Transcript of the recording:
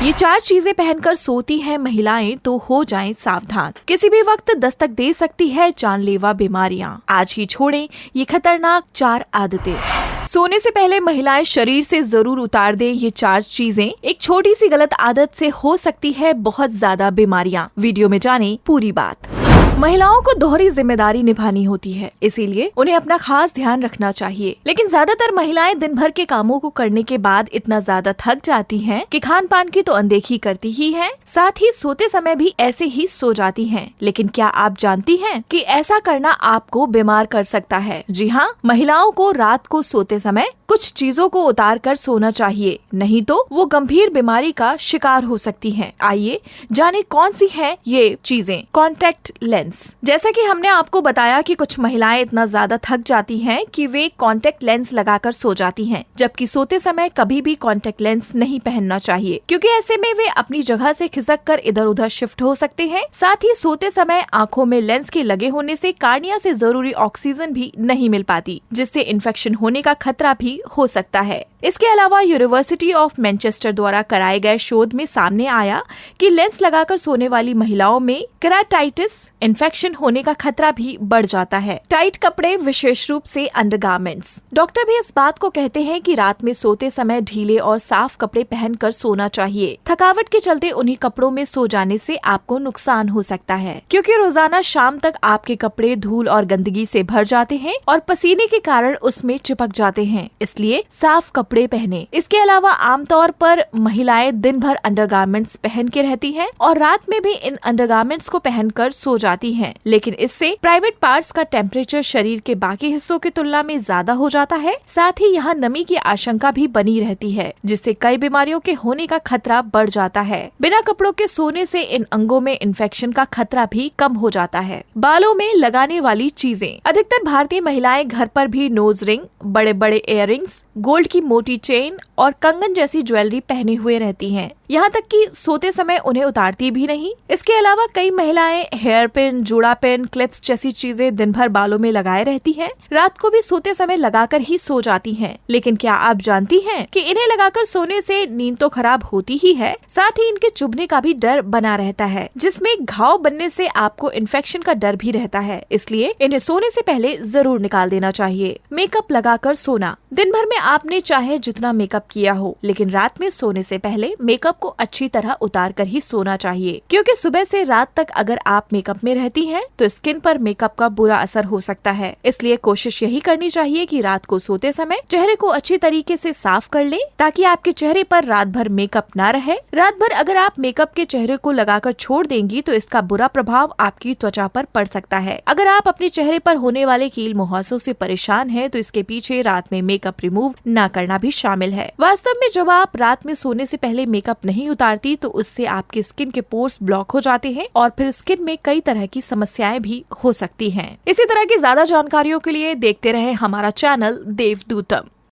ये 4 चीजें पहनकर सोती हैं महिलाएं तो हो जाएं सावधान। किसी भी वक्त दस्तक दे सकती है जानलेवा बीमारियां। आज ही छोड़ें ये खतरनाक 4 आदतें। सोने से पहले महिलाएं शरीर से जरूर उतार दें ये 4 चीजें। एक छोटी सी गलत आदत से हो सकती है बहुत ज्यादा बीमारियां। वीडियो में जानें पूरी बात। महिलाओं को दोहरी जिम्मेदारी निभानी होती है, इसीलिए उन्हें अपना खास ध्यान रखना चाहिए। लेकिन ज्यादातर महिलाएं दिन भर के कामों को करने के बाद इतना ज्यादा थक जाती हैं कि खान पान की तो अनदेखी करती ही हैं, साथ ही सोते समय भी ऐसे ही सो जाती हैं। लेकिन क्या आप जानती हैं कि ऐसा करना आपको बीमार कर सकता है? जी हाँ, महिलाओं को रात को सोते समय कुछ चीजों को उतार कर सोना चाहिए, नहीं तो वो गंभीर बीमारी का शिकार हो सकती हैं। आइए जाने कौन सी है ये चीजें। Contact lens. जैसा कि हमने आपको बताया कि कुछ महिलाएं इतना ज्यादा थक जाती हैं कि वे कॉन्टेक्ट लेंस लगाकर सो जाती हैं, जबकि सोते समय कभी भी कॉन्टेक्ट लेंस नहीं पहनना चाहिए, क्योंकि ऐसे में वे अपनी जगह से खिसक कर इधर उधर शिफ्ट हो सकते हैं। साथ ही सोते समय आंखों में लेंस के लगे होने से कार्निया से जरूरी ऑक्सीजन भी नहीं मिल पाती, जिससे इन्फेक्शन होने का खतरा भी हो सकता है। इसके अलावा यूनिवर्सिटी ऑफ मैनचेस्टर द्वारा कराए गए शोध में सामने आया कि लेंस लगाकर सोने वाली महिलाओं में केराटाइटिस इन्फेक्शन होने का खतरा भी बढ़ जाता है। टाइट कपड़े, विशेष रूप से अंडरगारमेंट्स। डॉक्टर भी इस बात को कहते हैं कि रात में सोते समय ढीले और साफ कपड़े पहनकर सोना चाहिए। थकावट के चलते उन्हीं कपड़ों में सो जाने से आपको नुकसान हो सकता है, क्योंकि रोजाना शाम तक आपके कपड़े धूल और गंदगी से भर जाते हैं और पसीने के कारण उसमें चिपक जाते हैं। इसलिए साफ कपड़े पहने। इसके अलावा आमतौर पर महिलाएं दिन भर अंडरगारमेंट्स पहन के रहती हैं और रात में भी इन अंडरगारमेंट्स को पहनकर सो जाती हैं। लेकिन इससे प्राइवेट पार्ट्स का टेम्परेचर शरीर के बाकी हिस्सों की तुलना में ज्यादा हो जाता है। साथ ही यहाँ नमी की आशंका भी बनी रहती है, जिससे कई बीमारियों के होने का खतरा बढ़ जाता है। बिना कपड़ों के सोने से इन अंगों में इन्फेक्शन का खतरा भी कम हो जाता है। बालों में लगाने वाली चीजें। अधिकतर भारतीय महिलाएं घर पर भी नोज रिंग, बड़े बड़े इयररिंग्स, गोल्ड की मोटी चेन और कंगन जैसी ज्वेलरी पहने हुए रहती हैं। यहाँ तक कि सोते समय उन्हें उतारती भी नहीं। इसके अलावा कई महिलाएं हेयर पिन, जूड़ा पिन, क्लिप्स जैसी चीजें दिन भर बालों में लगाए रहती हैं। रात को भी सोते समय लगाकर ही सो जाती हैं। लेकिन क्या आप जानती हैं कि इन्हें लगाकर सोने से नींद तो खराब होती ही है, साथ ही इनके चुभने का भी डर बना रहता है, जिसमें घाव बनने से आपको इन्फेक्शन का डर भी रहता है। इसलिए इन्हें सोने से पहले जरूर निकाल देना चाहिए। मेकअप लगाकर सोना। दिन भर में आपने चाहे जितना मेकअप किया हो, लेकिन रात में सोने से पहले मेकअप को अच्छी तरह उतार कर ही सोना चाहिए, क्योंकि सुबह से रात तक अगर आप मेकअप में रहती हैं तो स्किन पर मेकअप का बुरा असर हो सकता है। इसलिए कोशिश यही करनी चाहिए कि रात को सोते समय चेहरे को अच्छी तरीके से साफ कर लें, ताकि आपके चेहरे पर रात भर मेकअप ना रहे। रात भर अगर आप मेकअप के चेहरे को लगाकर छोड़ देंगी तो इसका बुरा प्रभाव आपकी त्वचा पर पड़ सकता है। अगर आप अपने चेहरे पर होने वाले कील मुहासों से परेशान हैं, तो इसके पीछे रात में मेकअप रिमूव न करना भी शामिल है। वास्तव में जब आप रात में सोने से पहले मेकअप नहीं उतारती तो उससे आपकी स्किन के पोर्स ब्लॉक हो जाते हैं और फिर स्किन में कई तरह की समस्याएं भी हो सकती हैं। इसी तरह की ज्यादा जानकारियों के लिए देखते रहें हमारा चैनल देवदूतम।